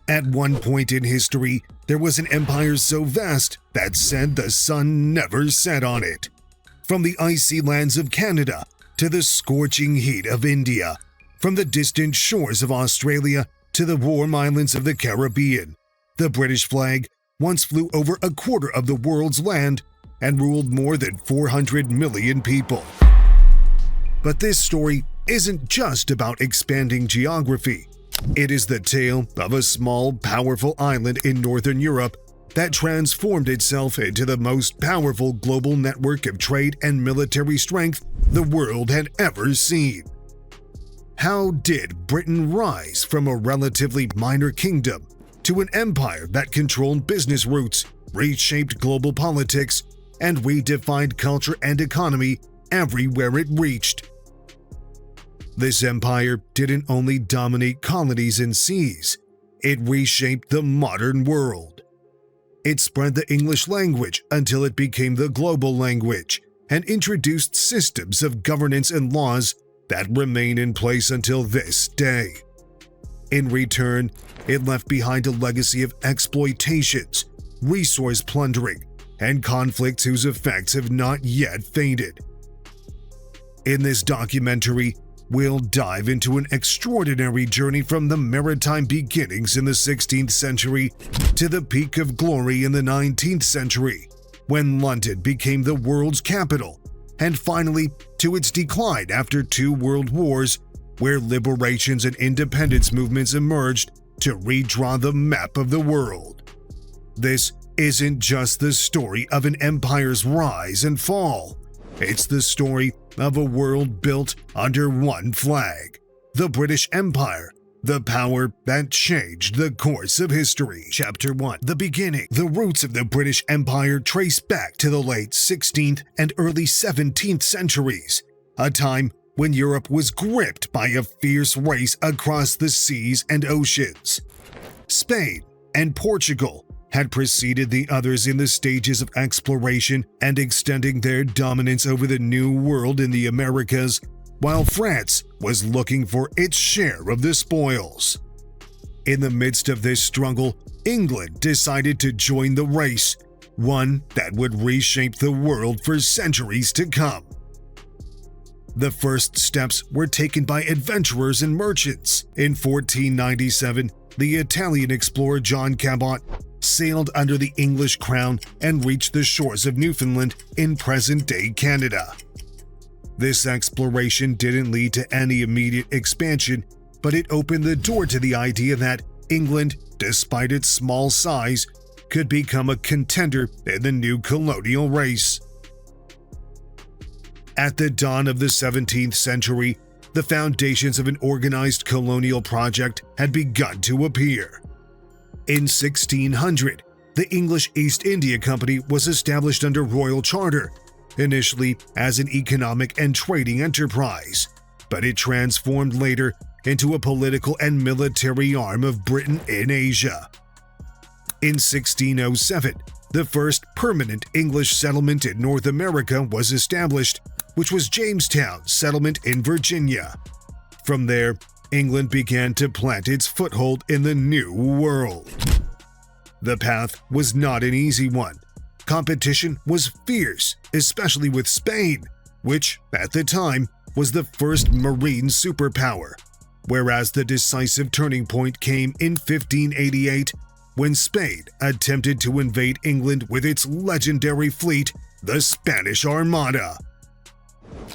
At one point in history, there was an empire so vast that said the sun never set on it. From the icy lands of Canada to the scorching heat of India, from the distant shores of Australia to the warm islands of the Caribbean, the British flag once flew over a quarter of the world's land and ruled more than 400 million people. But this story isn't just about expanding geography. It is the tale of a small, powerful island in Northern Europe that transformed itself into the most powerful global network of trade and military strength the world had ever seen. How did Britain rise from a relatively minor kingdom to an empire that controlled business routes, reshaped global politics, and redefined culture and economy everywhere it reached? This empire didn't only dominate colonies and seas, it reshaped the modern world. It spread the English language until it became the global language and introduced systems of governance and laws that remain in place until this day. In return, it left behind a legacy of exploitations, resource plundering, and conflicts whose effects have not yet faded. In this documentary, we'll dive into an extraordinary journey from the maritime beginnings in the 16th century to the peak of glory in the 19th century, when London became the world's capital, and finally to its decline after 2 world wars, where liberations and independence movements emerged to redraw the map of the world. This isn't just the story of an empire's rise and fall. It's the story of a world built under one flag, the British Empire, the power that changed the course of history. Chapter 1. The Beginning. The roots of the British Empire trace back to the late 16th and early 17th centuries, a time when Europe was gripped by a fierce race across the seas and oceans. Spain and Portugal had preceded the others in the stages of exploration and extending their dominance over the New World in the Americas, while France was looking for its share of the spoils. In the midst of this struggle, England decided to join the race, one that would reshape the world for centuries to come. The first steps were taken by adventurers and merchants. In 1497, the Italian explorer John Cabot sailed under the English crown and reached the shores of Newfoundland in present-day Canada. This exploration didn't lead to any immediate expansion, but it opened the door to the idea that England, despite its small size, could become a contender in the new colonial race. At the dawn of the 17th century, the foundations of an organized colonial project had begun to appear. In 1600, the English East India Company was established under royal charter, initially as an economic and trading enterprise, but it transformed later into a political and military arm of Britain in Asia. In 1607, the first permanent English settlement in North America was established, which was Jamestown Settlement in Virginia. From there, England began to plant its foothold in the New World. The path was not an easy one. Competition was fierce, especially with Spain, which, at the time, was the first marine superpower, whereas the decisive turning point came in 1588 when Spain attempted to invade England with its legendary fleet, the Spanish Armada.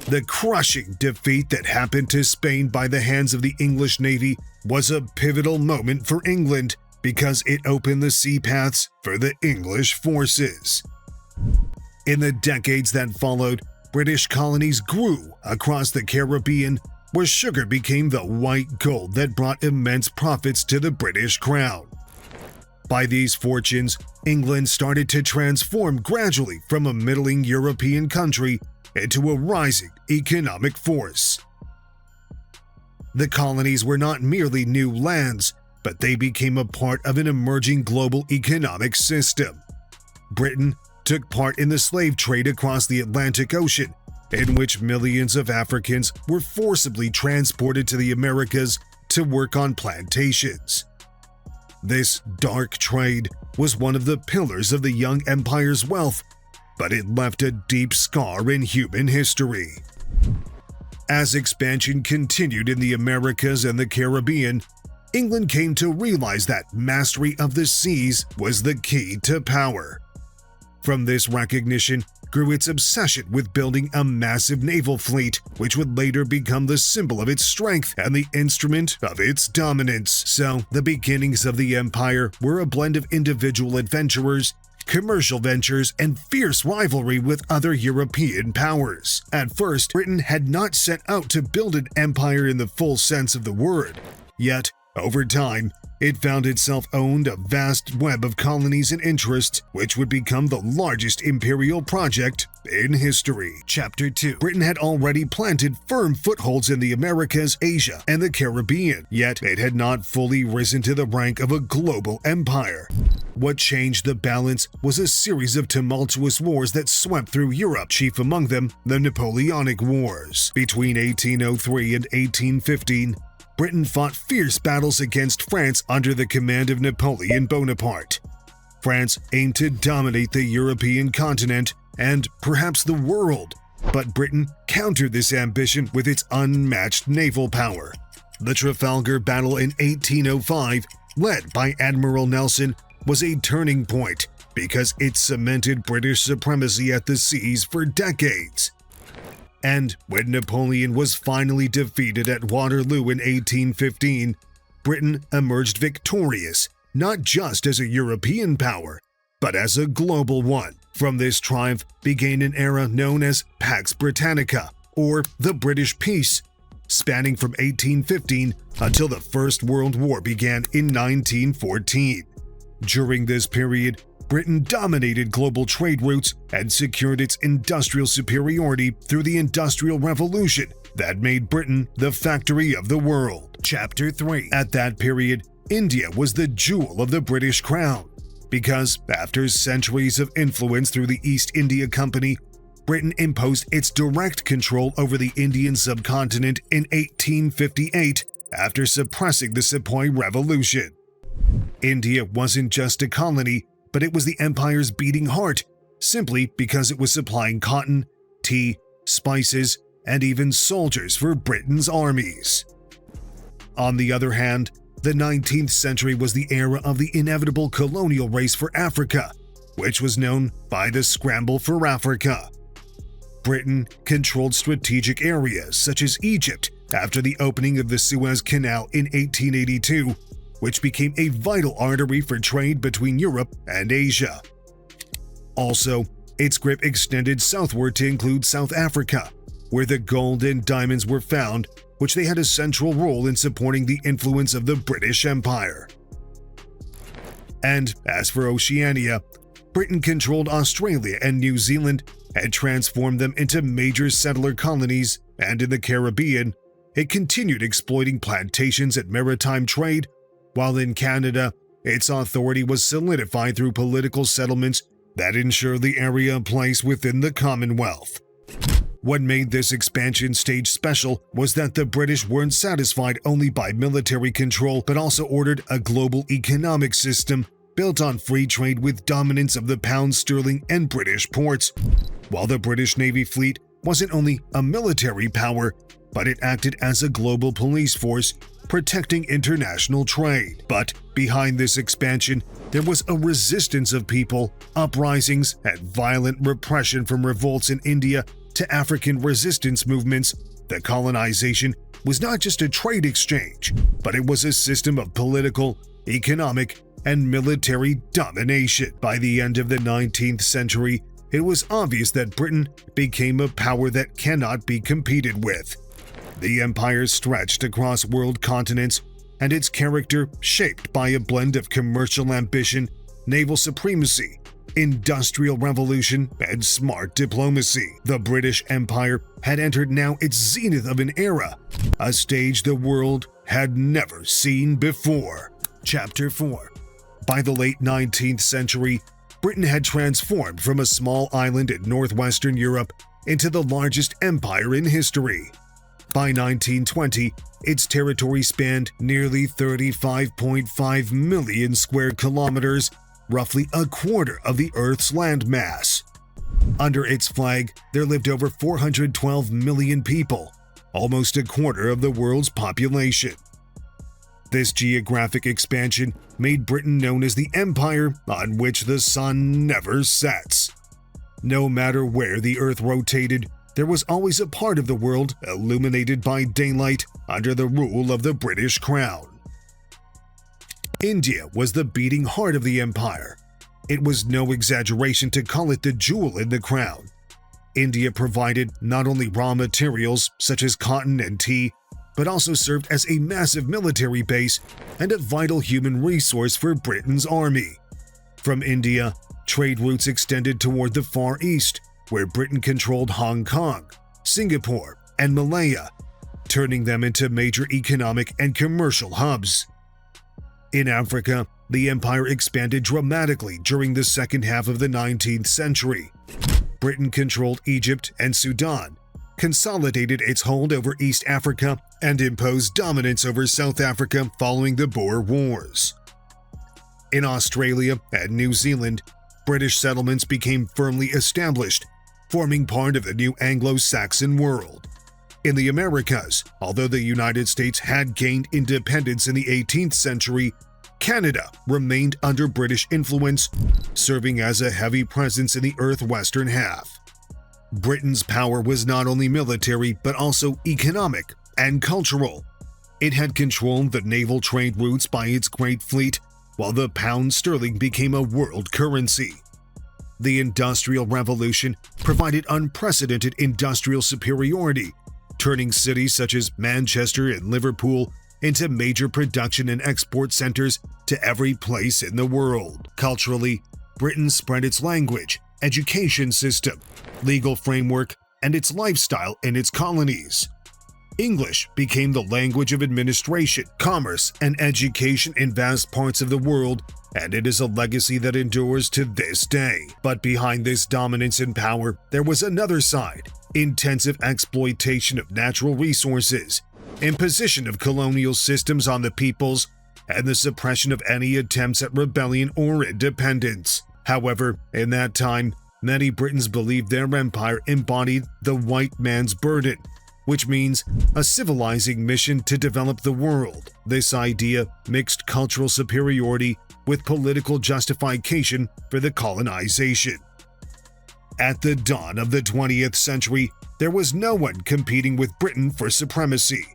The crushing defeat that happened to Spain by the hands of the English Navy was a pivotal moment for England because it opened the sea paths for the English forces. In the decades that followed, British colonies grew across the Caribbean, where sugar became the white gold that brought immense profits to the British crown. By these fortunes, England started to transform gradually from a middling European country into a rising economic force. The colonies were not merely new lands, but they became a part of an emerging global economic system. Britain took part in the slave trade across the Atlantic Ocean, in which millions of Africans were forcibly transported to the Americas to work on plantations. This dark trade was one of the pillars of the young empire's wealth, but it left a deep scar in human history. As expansion continued in the Americas and the Caribbean, England came to realize that mastery of the seas was the key to power. From this recognition grew its obsession with building a massive naval fleet, which would later become the symbol of its strength and the instrument of its dominance. So, the beginnings of the empire were a blend of individual adventurers, commercial ventures, and fierce rivalry with other European powers. At first, Britain had not set out to build an empire in the full sense of the word. Yet, over time, it found itself owned a vast web of colonies and interests, which would become the largest imperial project in history. Chapter 2. Britain had already planted firm footholds in the Americas, Asia, and the Caribbean, yet it had not fully risen to the rank of a global empire. What changed the balance was a series of tumultuous wars that swept through Europe, chief among them the Napoleonic Wars. Between 1803 and 1815, Britain fought fierce battles against France under the command of Napoleon Bonaparte. France aimed to dominate the European continent and perhaps the world, but Britain countered this ambition with its unmatched naval power. The Trafalgar Battle in 1805, led by Admiral Nelson, was a turning point because it cemented British supremacy at the seas for decades. And when Napoleon was finally defeated at Waterloo in 1815, Britain emerged victorious, not just as a European power, but as a global one. From this triumph began an era known as Pax Britannica, or the British Peace, spanning from 1815 until the First World War began in 1914. During this period, Britain dominated global trade routes and secured its industrial superiority through the Industrial Revolution that made Britain the factory of the world. Chapter 3. At that period, India was the jewel of the British crown, because after centuries of influence through the East India Company, Britain imposed its direct control over the Indian subcontinent in 1858 after suppressing the Sepoy Revolution. India wasn't just a colony, but it was the empire's beating heart, simply because it was supplying cotton, tea, spices, and even soldiers for Britain's armies. On the other hand, the 19th century was the era of the inevitable colonial race for Africa, which was known by the Scramble for Africa. Britain controlled strategic areas such as Egypt after the opening of the Suez Canal in 1882, which became a vital artery for trade between Europe and Asia. Also, its grip extended southward to include South Africa, where the gold and diamonds were found, which they had a central role in supporting the influence of the British Empire. And as for Oceania, Britain controlled Australia and New Zealand and transformed them into major settler colonies, and in the Caribbean, it continued exploiting plantations and maritime trade, while in Canada, its authority was solidified through political settlements that ensured the area a place within the Commonwealth. What made this expansion stage special was that the British weren't satisfied only by military control, but also ordered a global economic system built on free trade with dominance of the pound sterling and British ports. While the British Navy fleet wasn't only a military power, but it acted as a global police force, protecting international trade. But behind this expansion, there was a resistance of people, uprisings, and violent repression from revolts in India to African resistance movements. The colonization was not just a trade exchange, but it was a system of political, economic, and military domination. By the end of the 19th century, it was obvious that Britain became a power that cannot be competed with. The empire stretched across world continents, and its character shaped by a blend of commercial ambition, naval supremacy, industrial revolution, and smart diplomacy. The British Empire had entered now its zenith of an era, a stage the world had never seen before. Chapter 4. By the late 19th century, Britain had transformed from a small island in northwestern Europe into the largest empire in history. By 1920, its territory spanned nearly 35.5 million square kilometers, roughly a quarter of the Earth's landmass. Under its flag, there lived over 412 million people, almost a quarter of the world's population. This geographic expansion made Britain known as the empire on which the sun never sets. No matter where the Earth rotated, there was always a part of the world illuminated by daylight under the rule of the British Crown. India was the beating heart of the empire. It was no exaggeration to call it the jewel in the crown. India provided not only raw materials such as cotton and tea, but also served as a massive military base and a vital human resource for Britain's army. From India, trade routes extended toward the Far East, where Britain controlled Hong Kong, Singapore, and Malaya, turning them into major economic and commercial hubs. In Africa, the empire expanded dramatically during the second half of the 19th century. Britain controlled Egypt and Sudan, consolidated its hold over East Africa, and imposed dominance over South Africa following the Boer Wars. In Australia and New Zealand, British settlements became firmly established, forming part of the new Anglo-Saxon world. In the Americas, although the United States had gained independence in the 18th century, Canada remained under British influence, serving as a heavy presence in the Earth's western half. Britain's power was not only military but also economic and cultural. It had controlled the naval trade routes by its Great Fleet, while the pound sterling became a world currency. The Industrial Revolution provided unprecedented industrial superiority, turning cities such as Manchester and Liverpool into major production and export centers to every place in the world. Culturally, Britain spread its language, education system, legal framework, and its lifestyle in its colonies. English became the language of administration, commerce, and education in vast parts of the world, and it is a legacy that endures to this day. But behind this dominance and power, there was another side: intensive exploitation of natural resources, imposition of colonial systems on the peoples, and the suppression of any attempts at rebellion or independence. However, in that time, many Britons believed their empire embodied the white man's burden, which means a civilizing mission to develop the world. This idea mixed cultural superiority with political justification for the colonization. At the dawn of the 20th century, there was no one competing with Britain for supremacy.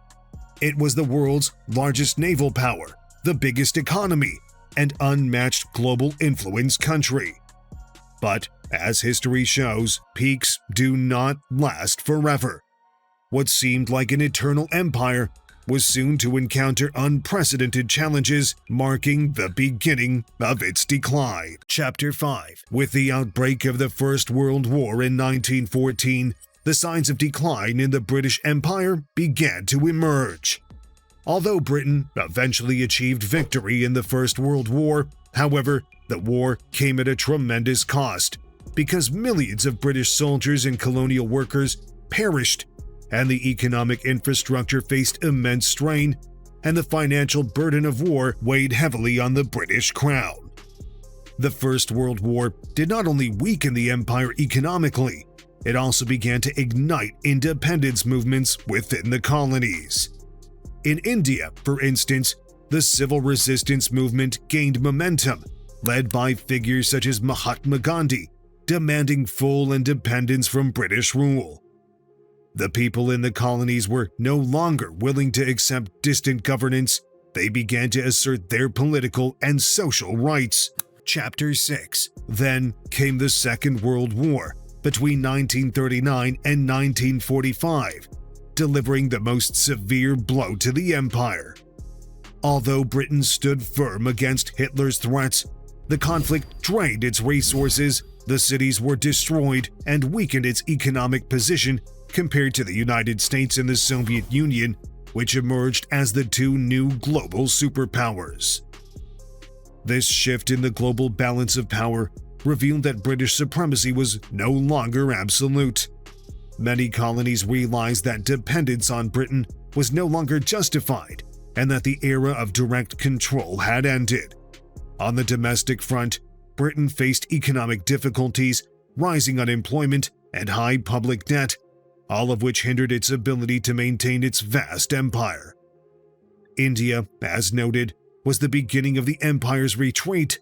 It was the world's largest naval power, the biggest economy, and unmatched global influence country. But, as history shows, peaks do not last forever. What seemed like an eternal empire was soon to encounter unprecedented challenges, marking the beginning of its decline. Chapter 5. With the outbreak of the First World War in 1914, the signs of decline in the British Empire began to emerge. Although Britain eventually achieved victory in the First World War, however, the war came at a tremendous cost, because millions of British soldiers and colonial workers perished, and the economic infrastructure faced immense strain, and the financial burden of war weighed heavily on the British Crown. The First World War did not only weaken the empire economically, it also began to ignite independence movements within the colonies. In India, for instance, the civil resistance movement gained momentum, led by figures such as Mahatma Gandhi, demanding full independence from British rule. The people in the colonies were no longer willing to accept distant governance. They began to assert their political and social rights. Chapter 6. Then came the Second World War between 1939 and 1945, delivering the most severe blow to the empire. Although Britain stood firm against Hitler's threats, the conflict drained its resources, the cities were destroyed, and weakened its economic position compared to the United States and the Soviet Union, which emerged as the two new global superpowers. This shift in the global balance of power revealed that British supremacy was no longer absolute. Many colonies realized that dependence on Britain was no longer justified and that the era of direct control had ended. On the domestic front, Britain faced economic difficulties, rising unemployment, and high public debt, all of which hindered its ability to maintain its vast empire. India, as noted, was the beginning of the empire's retreat.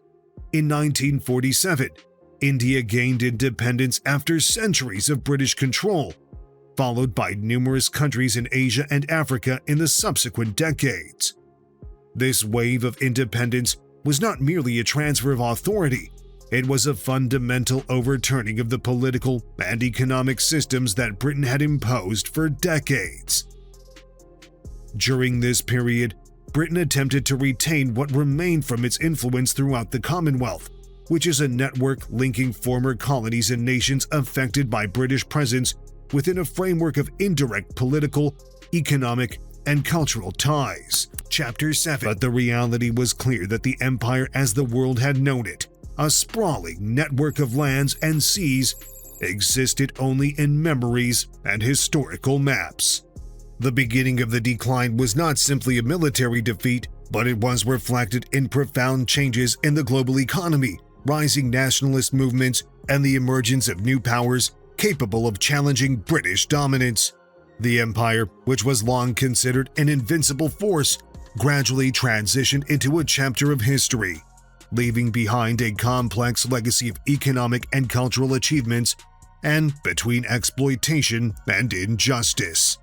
In 1947, India gained independence after centuries of British control, followed by numerous countries in Asia and Africa in the subsequent decades. This wave of independence was not merely a transfer of authority, it was a fundamental overturning of the political and economic systems that Britain had imposed for decades. During this period, Britain attempted to retain what remained from its influence throughout the Commonwealth, which is a network linking former colonies and nations affected by British presence within a framework of indirect political, economic, and cultural ties. Chapter 7. But the reality was clear that the empire as the world had known it, a sprawling network of lands and seas, existed only in memories and historical maps. The beginning of the decline was not simply a military defeat, but it was reflected in profound changes in the global economy, rising nationalist movements, and the emergence of new powers capable of challenging British dominance. The empire, which was long considered an invincible force, gradually transitioned into a chapter of history, leaving behind a complex legacy of economic and cultural achievements and between exploitation and injustice.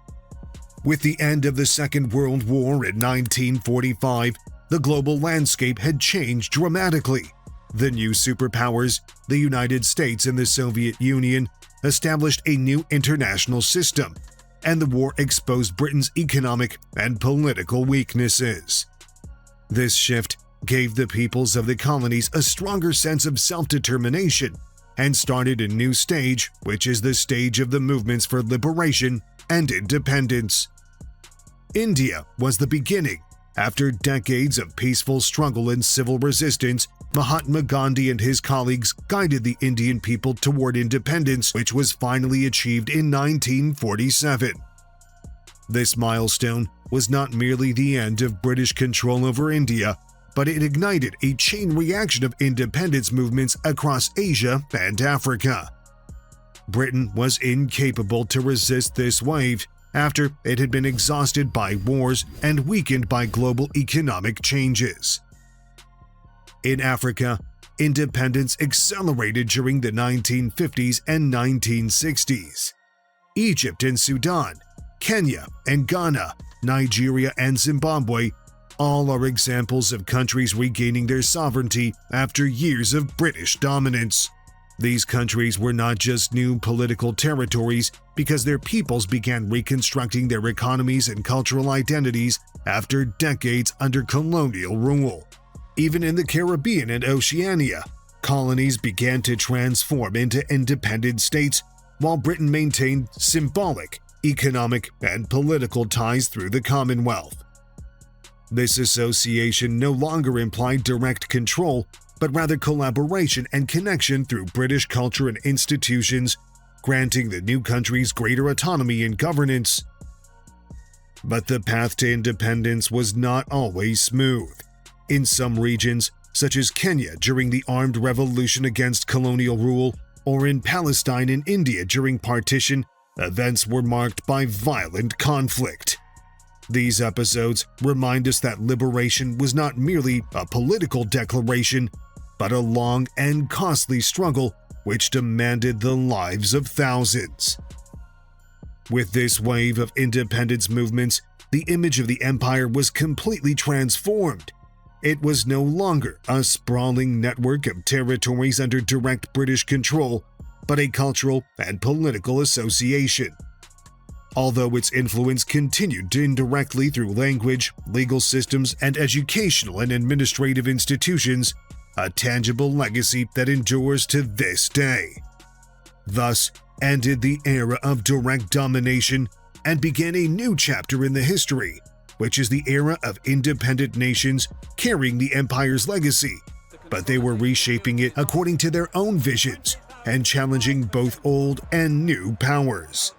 With the end of the Second World War in 1945, the global landscape had changed dramatically. The new superpowers, the United States and the Soviet Union, established a new international system, and the war exposed Britain's economic and political weaknesses. This shift gave the peoples of the colonies a stronger sense of self-determination and started a new stage, which is the stage of the movements for liberation and independence. India was the beginning. After decades of peaceful struggle and civil resistance, Mahatma Gandhi and his colleagues guided the Indian people toward independence, which was finally achieved in 1947. This milestone was not merely the end of British control over India, but it ignited a chain reaction of independence movements across Asia and Africa. Britain was incapable to resist this wave after it had been exhausted by wars and weakened by global economic changes. In Africa, independence accelerated during the 1950s and 1960s. Egypt and Sudan, Kenya and Ghana, Nigeria and Zimbabwe all are examples of countries regaining their sovereignty after years of British dominance. These countries were not just new political territories because their peoples began reconstructing their economies and cultural identities after decades under colonial rule. Even in the Caribbean and Oceania, colonies began to transform into independent states, while Britain maintained symbolic, economic, and political ties through the Commonwealth. This association no longer implied direct control, but rather collaboration and connection through British culture and institutions, granting the new countries greater autonomy in governance. But the path to independence was not always smooth. In some regions, such as Kenya during the armed revolution against colonial rule, or in Palestine and India during partition, events were marked by violent conflict. These episodes remind us that liberation was not merely a political declaration, but a long and costly struggle which demanded the lives of thousands. With this wave of independence movements, the image of the empire was completely transformed. It was no longer a sprawling network of territories under direct British control, but a cultural and political association. Although its influence continued indirectly through language, legal systems, and educational and administrative institutions, a tangible legacy that endures to this day. Thus ended the era of direct domination and began a new chapter in the history, which is the era of independent nations carrying the empire's legacy, but they were reshaping it according to their own visions and challenging both old and new powers.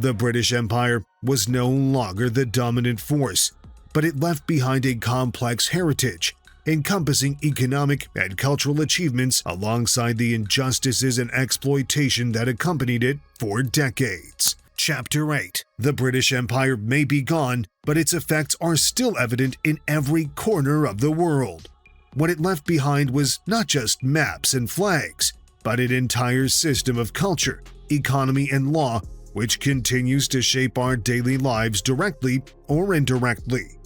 The British Empire was no longer the dominant force, but it left behind a complex heritage, encompassing economic and cultural achievements alongside the injustices and exploitation that accompanied it for decades. Chapter 8. The British Empire may be gone, but its effects are still evident in every corner of the world. What it left behind was not just maps and flags, but an entire system of culture, economy, and law which continues to shape our daily lives directly or indirectly.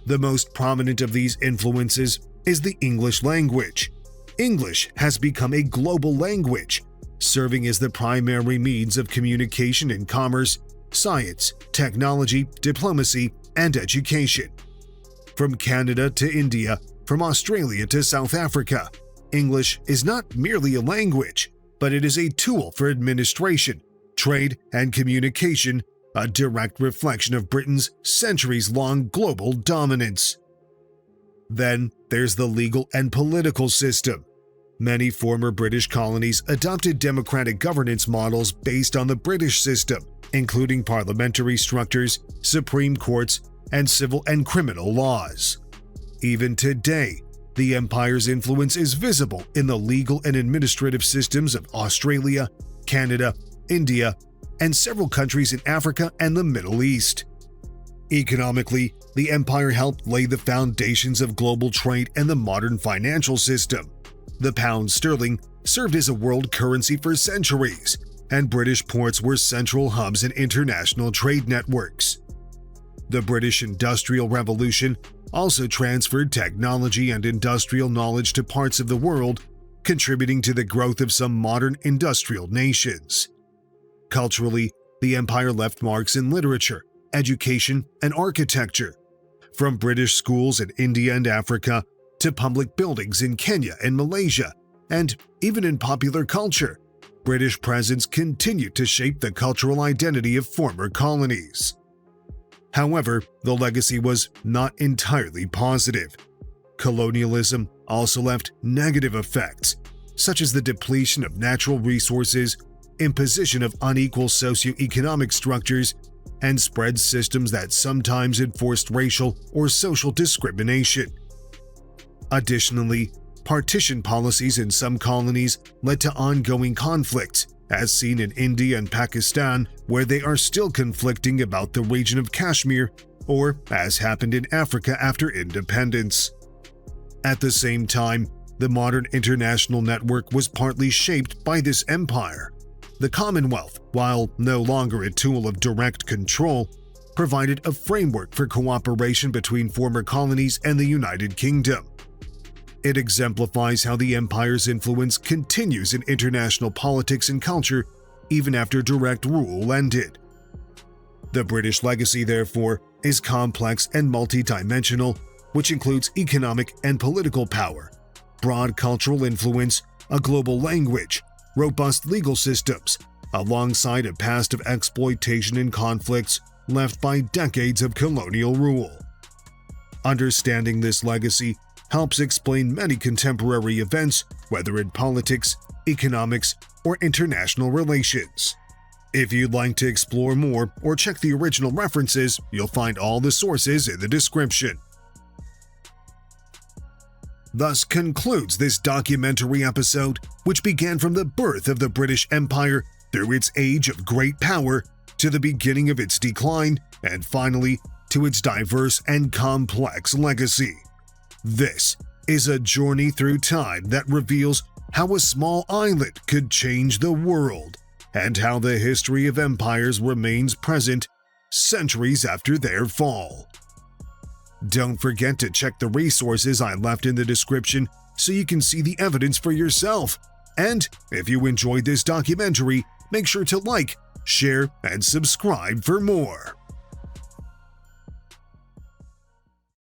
The most prominent of these influences is the English language. English has become a global language, serving as the primary means of communication in commerce, science, technology, diplomacy, and education. From Canada to India, from Australia to South Africa, English is not merely a language, but it is a tool for administration, trade, and communication, a direct reflection of Britain's centuries-long global dominance. Then there's the legal and political system. Many former British colonies adopted democratic governance models based on the British system, including parliamentary structures, supreme courts, and civil and criminal laws. Even today, the empire's influence is visible in the legal and administrative systems of Australia, Canada, India, and several countries in Africa and the Middle East. Economically, the empire helped lay the foundations of global trade and the modern financial system. The pound sterling served as a world currency for centuries, and British ports were central hubs in international trade networks. The British Industrial Revolution also transferred technology and industrial knowledge to parts of the world, contributing to the growth of some modern industrial nations. Culturally, the empire left marks in literature, education, and architecture. From British schools in India and Africa to public buildings in Kenya and Malaysia, and even in popular culture, British presence continued to shape the cultural identity of former colonies. However, the legacy was not entirely positive. Colonialism also left negative effects, such as the depletion of natural resources, imposition of unequal socioeconomic structures, and spread systems that sometimes enforced racial or social discrimination. Additionally, partition policies in some colonies led to ongoing conflicts, as seen in India and Pakistan, where they are still conflicting about the region of Kashmir, or as happened in Africa after independence. At the same time, the modern international network was partly shaped by this empire. The Commonwealth, while no longer a tool of direct control, provided a framework for cooperation between former colonies and the United Kingdom. It exemplifies how the empire's influence continues in international politics and culture even after direct rule ended. The British legacy, therefore, is complex and multidimensional, which includes economic and political power, broad cultural influence, a global language, robust legal systems, alongside a past of exploitation and conflicts left by decades of colonial rule. Understanding this legacy helps explain many contemporary events, whether in politics, economics, or international relations. If you'd like to explore more or check the original references, you'll find all the sources in the description. Thus concludes this documentary episode, which began from the birth of the British Empire through its age of great power to the beginning of its decline and finally to its diverse and complex legacy. This is a journey through time that reveals how a small island could change the world and how the history of empires remains present centuries after their fall. Don't forget to check the resources I left in the description so you can see the evidence for yourself. And if you enjoyed this documentary, make sure to like, share, and subscribe for more.